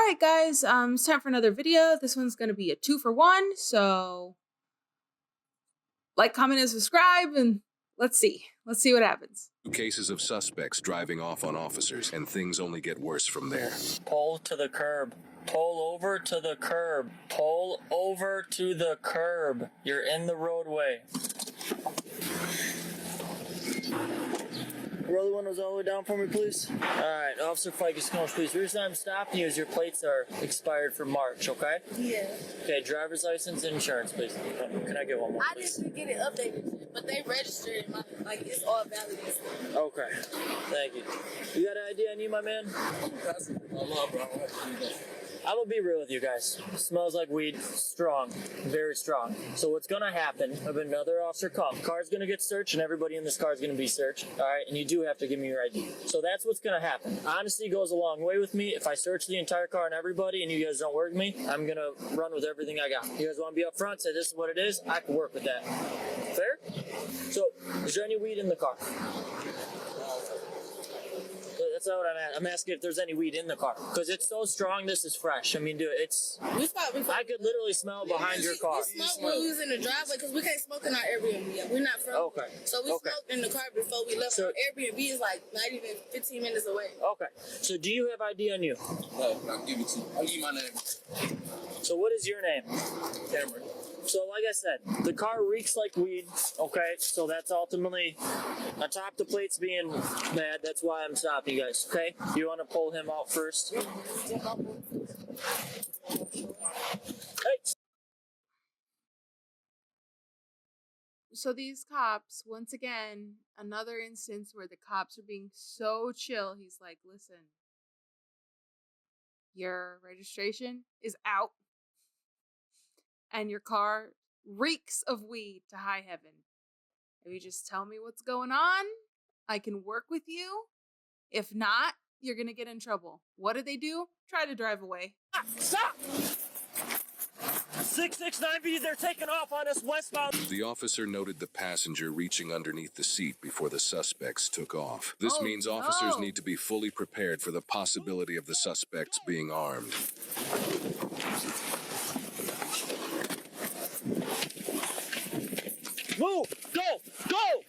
Alright guys, it's time for another video. This one's gonna be a 2-for-1, so like, comment, and subscribe, and let's see what happens. Cases of suspects driving off on officers, and things only get worse from there. Pull to the curb. Pull over to the curb. Pull over to the curb. You're in the roadway. Roll the windows all the way down for me, please. Alright, Officer Ficus Combs, please. The reason I'm stopping you is your plates are expired for March, okay? Yeah. Okay, driver's license and insurance, please. Can I get one more, I please? didn't get it updated, but they registered it. It's all valid. Okay, thank you. You got an ID on you, my man? I'm gonna be real with you guys. It smells like weed. Strong. Very strong. So what's gonna happen, if another officer comes, car's gonna get searched and everybody in this car is gonna be searched. Alright, and you do have to give me your ID. So that's what's gonna happen. Honesty goes a long way with me. If I search the entire car and everybody and you guys don't work with me, I'm gonna run with everything I got. You guys wanna be up front, say this is what it is, I can work with that. Fair? So, is there any weed in the car? That's not what I'm asking. I'm asking if there's any weed in the car. Because it's so strong, this is fresh. I mean, dude, it's... I could literally smell it behind your car. We smoked when we was in the driveway because we can't smoke in our Airbnb. We're not from... Okay. So we smoked in the car before we left. Our Airbnb is like not even 15 minutes away. Okay. So do you have ID on you? No, I'll give it to you. I'll give you my name. So what is your name? Cameron. So like I said, the car reeks like weed, okay? So that's ultimately, on top of the plates being mad, that's why I'm stopping you guys, okay? You want to pull him out first? Hey! So these cops, once again, another instance where the cops are being so chill. He's like, listen, your registration is out. And your car reeks of weed to high heaven. If you just tell me what's going on, I can work with you. If not, you're going to get in trouble. What do? Try to drive away. Stop! 669B, they're taking off on us westbound. The officer noted the passenger reaching underneath the seat before the suspects took off. This means officers need to be fully prepared for the possibility of the suspects being armed. Move! Go! Go!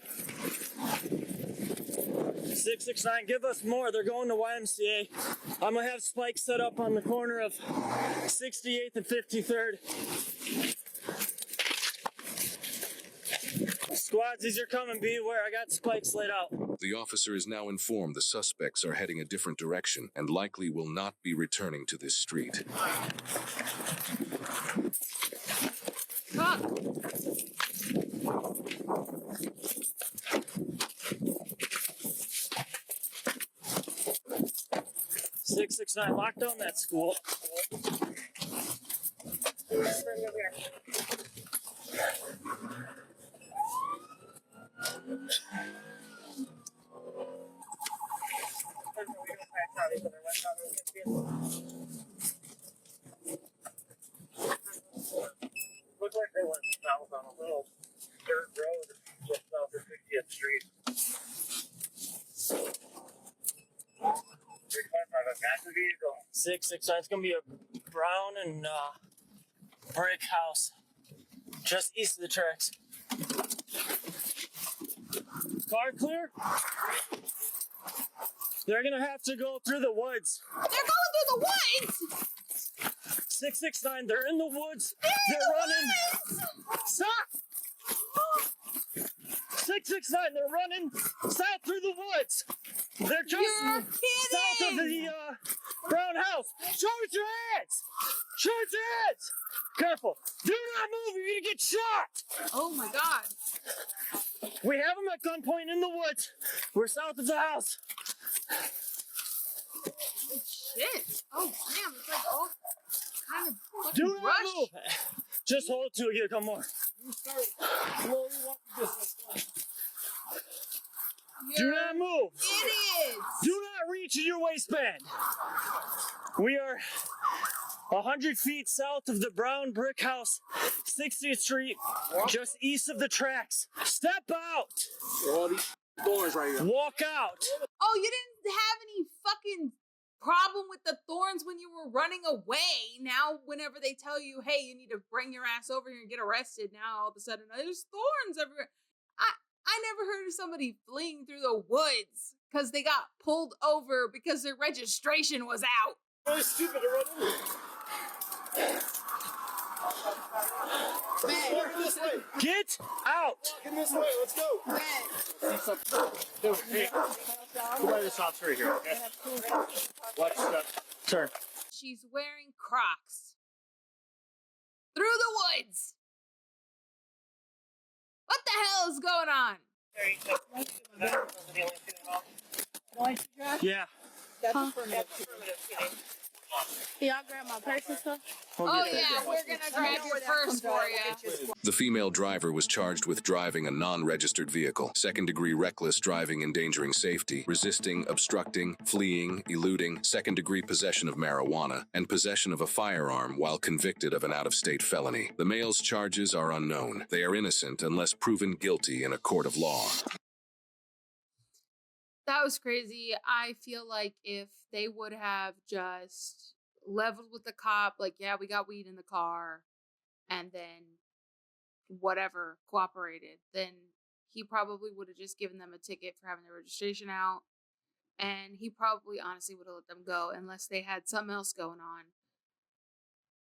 669, give us more. They're going to YMCA. I'm going to have spikes set up on the corner of 68th and 53rd. Squads, these are coming. Be aware. I got spikes laid out. The officer is now informed the suspects are heading a different direction and likely will not be returning to this street. Fuck! 669, lock down that school. Looks like they went south on a little dirt road just south of 50th Street. 669, it's gonna be a brown and brick house just east of the tracks. Car clear? They're gonna have to go through the woods. They're going through the woods! 669, they're in the woods. They're running. Stop! 669, they're running south through the woods. They're just south of the brown house. Show us your hands! Show us your hands! Careful. Do not move, you're gonna get shot! Oh my god. We have them at gunpoint in the woods. We're south of the house. Shit. Oh damn, it's like all kind of fucking Do not rush. move. Just hold it till you come more. Do not move. Idiots. Do not reach in your waistband. We are 100 feet south of the brown brick house, 60th Street, just east of the tracks. Step out. All these doors right here. Walk out. Oh, you didn't have any fucking problem with the thorns when you were running away. Now, whenever they tell you, hey, you need to bring your ass over here and get arrested, now all of a sudden there's thorns everywhere. I never heard of somebody fleeing through the woods because they got pulled over because their registration was out. Really stupid to run into. Get out! Walking this way, let's go. Hey, go by this officer here, okay? Watch your step. Turn. She's wearing Crocs through the woods. What the hell is going on? Yeah. Can y'all grab my purse and stuff? Oh yeah, we're gonna grab your purse for you. The female driver was charged with driving a non-registered vehicle, second-degree reckless driving endangering safety, resisting, obstructing, fleeing, eluding, second-degree possession of marijuana, and possession of a firearm while convicted of an out-of-state felony. The male's charges are unknown. They are innocent unless proven guilty in a court of law. That was crazy. I feel like if they would have just leveled with the cop, like, yeah, we got weed in the car, and then whatever, cooperated, then he probably would have just given them a ticket for having their registration out, and he probably honestly would have let them go unless they had something else going on.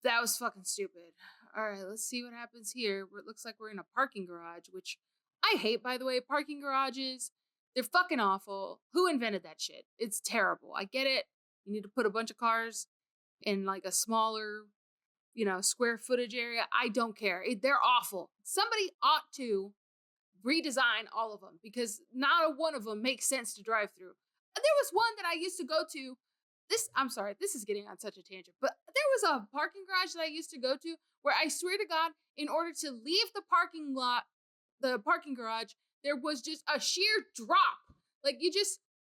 That was fucking stupid. All right, let's see what happens here. It looks like we're in a parking garage, which I hate, by the way. Parking garages, they're fucking awful. Who invented that shit? It's terrible. I get it. You need to put a bunch of cars in like a smaller, square footage area. I don't care. They're awful. Somebody ought to redesign all of them because not a one of them makes sense to drive through. There was one that I used to go to. I'm sorry, this is getting on such a tangent, but there was a parking garage that I used to go to where I swear to God, in order to leave the parking garage, there was just a sheer drop. Like I'm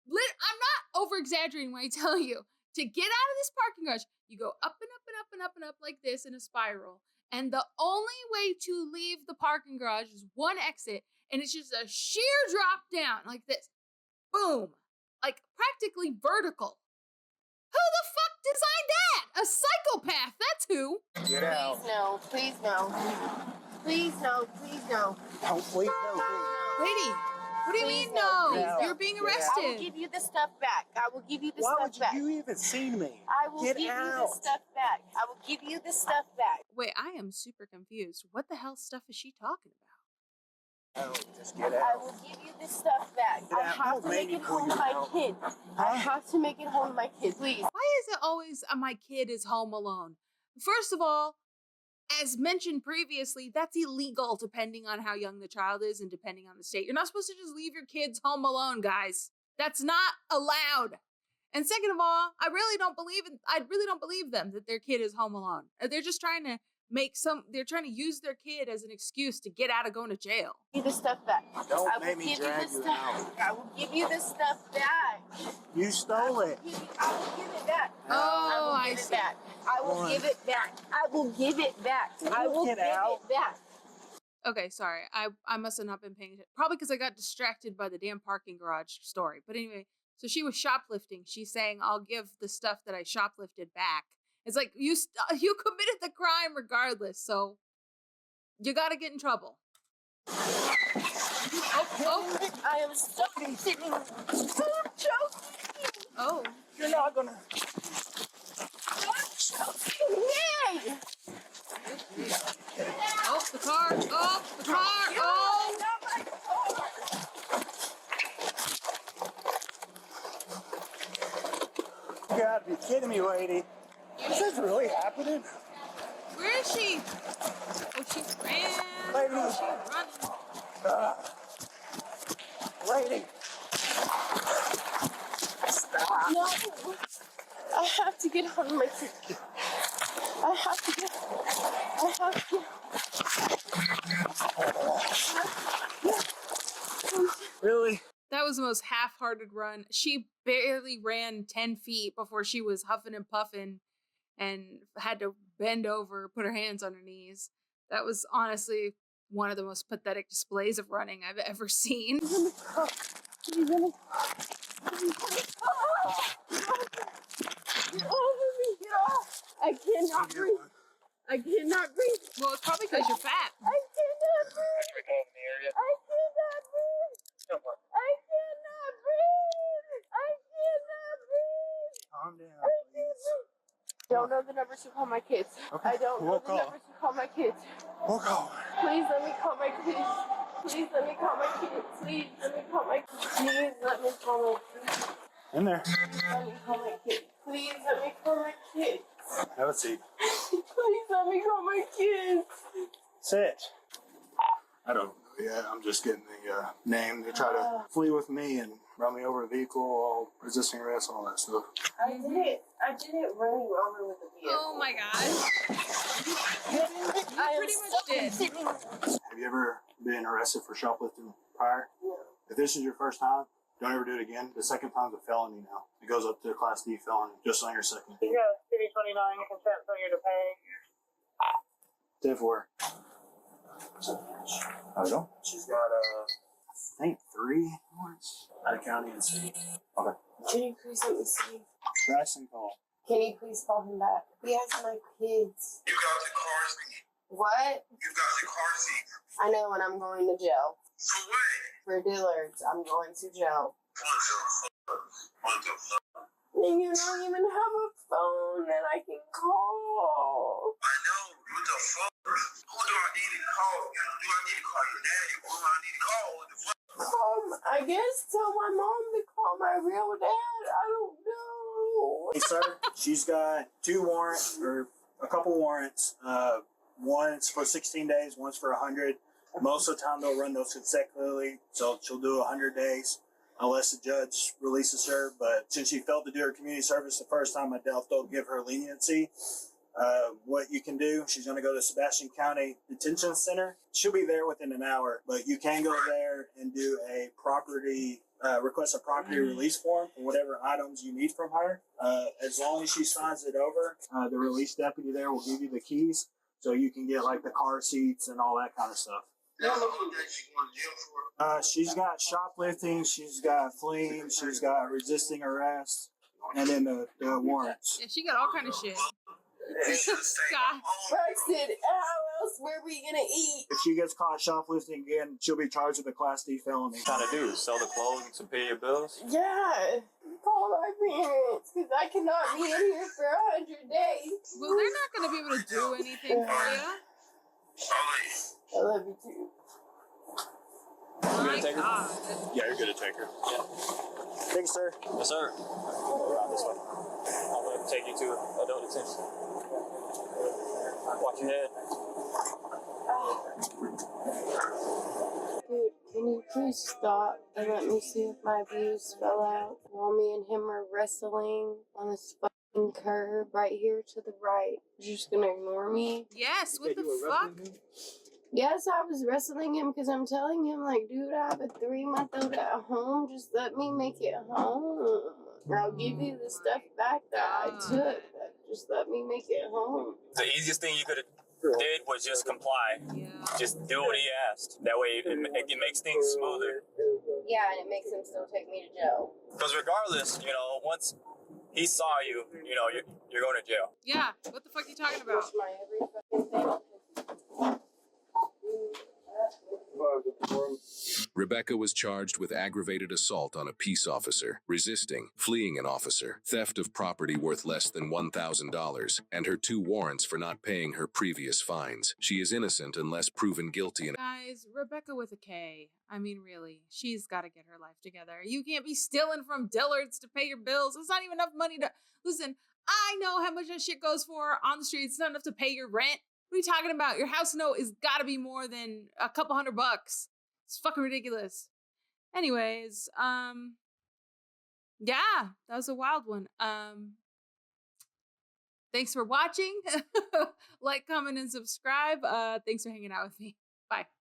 not over exaggerating when I tell you to get out of this parking garage, you go up and up and up and up and up like this in a spiral. And the only way to leave the parking garage is one exit, and it's just a sheer drop down like this. Boom. Like practically vertical. Who the fuck designed that? A psychopath, that's who. Get out. Please no. Please no. Please no. Oh, please no. Lady, what do you Please mean no, no? please no. You're being I will arrested. give you the stuff back. I will give you the Why stuff back. would you even seen me? I will Get give out. you the stuff back. I will give you the stuff back. Wait, I am super confused. What the hell stuff is she talking about? Oh, just get I out. will give you the stuff back. Get I out. have to Don't make make it me pull home you to my out. kid. I have to make it home to my kid, please. Why is it always my kid is home alone? First of all, as mentioned previously, that's illegal depending on how young the child is and depending on the state. You're not supposed to just leave your kids home alone, guys. That's not allowed. And second of all, I really don't believe them that their kid is home alone. They're just trying to they're trying to use their kid as an excuse to get out of going to jail. Give you the stuff back. Don't I will make me give drag you you the stuff. out. I will give you the stuff back. You stole it. I will give it back. Oh, I will give it back. I will give it back. I will give it back. I will give it back. Okay, sorry. I must have not been paying attention. Probably because I got distracted by the damn parking garage story. But anyway, so she was shoplifting. She's saying, I'll give the stuff that I shoplifted back. It's like, you committed the crime regardless, so you gotta get in trouble. Oh. I am so sitting. Stop choking. Oh. You're not gonna. Stop choking me. Oh, the car. Oh, the car. Oh. You gotta be kidding me, lady. Is this really happening? Where is she? Oh, she ran. Lady. Oh, she's running. Lady. No. I have to get home, my kid. I have to get. Really? That was the most half-hearted run. She barely ran 10 feet before she was huffing and puffing and had to bend over, put her hands on her knees. That was honestly one of the most pathetic displays of running I've ever seen. Get off of me. Get off. I cannot breathe. I cannot breathe. Well, it's probably because you're fat. I cannot breathe. I cannot breathe. I cannot breathe. I cannot breathe. Calm down, I can't please. breathe. Don't know the numbers to call my kids. Okay. I don't know We'll the call. numbers to call my kids. We'll go. Please let me call my kids. Please let me call my kids. Please let me call my kids. Please let me call my kids. In there. Let me call my kids. Please let me call my kids. Have a seat. Please let me call my kids. Sit. I don't know yet. I'm just getting the name. They try to flee with me and run me over a vehicle, all resisting arrest, all that stuff. I didn't run you over with a vehicle. Oh my god. I am pretty much did. sitting. Have you ever been arrested for shoplifting prior? No. If this is your first time, don't ever do it again. The second time's a felony now. It goes up to a Class D felony just on your second. Yeah, City 29, consent failure to pay. Did for How's it going? She's got, I think 3 warrants out of county and city. Okay. Can you please let me see? Bryson call. Can you please call him back? He has my kids. You got the car seat. What? You got the car seat. I know when I'm going to jail. For what? For Dillard's, I'm going to jail. What the fuck? What the fuck? And you don't even have a phone that I can call. I know. What the fuck? Who do I need to call? Do I need to call your daddy? Who do I need to call? What the fuck? I guess tell my mom to call my real dad. I don't know. Hey, sir, she's got 2 warrants, or a couple warrants. One's for 16 days, one's for 100. Most of the time, they'll run those consecutively, so she'll do 100 days unless the judge releases her. But since she failed to do her community service the first time, I doubt they'll give her leniency. What you can do, she's going to go to Sebastian County Detention Center. She'll be there within an hour, but you can go there and do a request a property release form for whatever items you need from her. As long as she signs it over, the release deputy there will give you the keys so you can get like the car seats and all that kind of stuff. That's all that she going to jail for. She's got shoplifting, she's got fleeing, she's got resisting arrest, and then the warrants. Yeah, she got all kind of shit. You should have stayed God. home. Braxton, how else were we gonna eat? If she gets caught shoplifting again, she'll be charged with a Class D felony. Trying to do sell the clothes and pay your bills. Yeah, call my parents, because I cannot be in here for 100 days. Well, they're not going to be able to do anything for you. I love you too. My take her? God. Yeah, you're good to take her. Yeah. Thanks, sir. Yes, sir. Around this way. I'm going to take you to adult detention. Watch your head. Dude, can you please stop and let me see if my views fell out while me and him are wrestling on this fucking curb right here to the right? You're just gonna ignore me? Yes, what the fuck? Yes, I was wrestling him because I'm telling him, like, dude, I have a 3-month-old at home. Just let me make it home. I'll give you the stuff back that I took. Just let me make it home. The easiest thing you could have did was just comply. Yeah. Just do what he asked. That way it makes things smoother. Yeah, and it makes him still take me to jail. Because regardless, once he saw you, you're going to jail. Yeah, what the fuck are you talking about? My every fucking thing. Rebecca was charged with aggravated assault on a peace officer, resisting, fleeing an officer, theft of property worth less than $1,000, and her 2 warrants for not paying her previous fines. She is innocent unless proven guilty. Guys, Rebecca with a K. I mean, really, she's got to get her life together. You can't be stealing from Dillard's to pay your bills. It's not even enough money to... Listen, I know how much that shit goes for on the streets. It's not enough to pay your rent. What are you talking about? Your house note is got to be more than a couple $100. It's fucking ridiculous. Anyways, yeah, that was a wild one. Thanks for watching. Like, comment, and subscribe. Thanks for hanging out with me. Bye.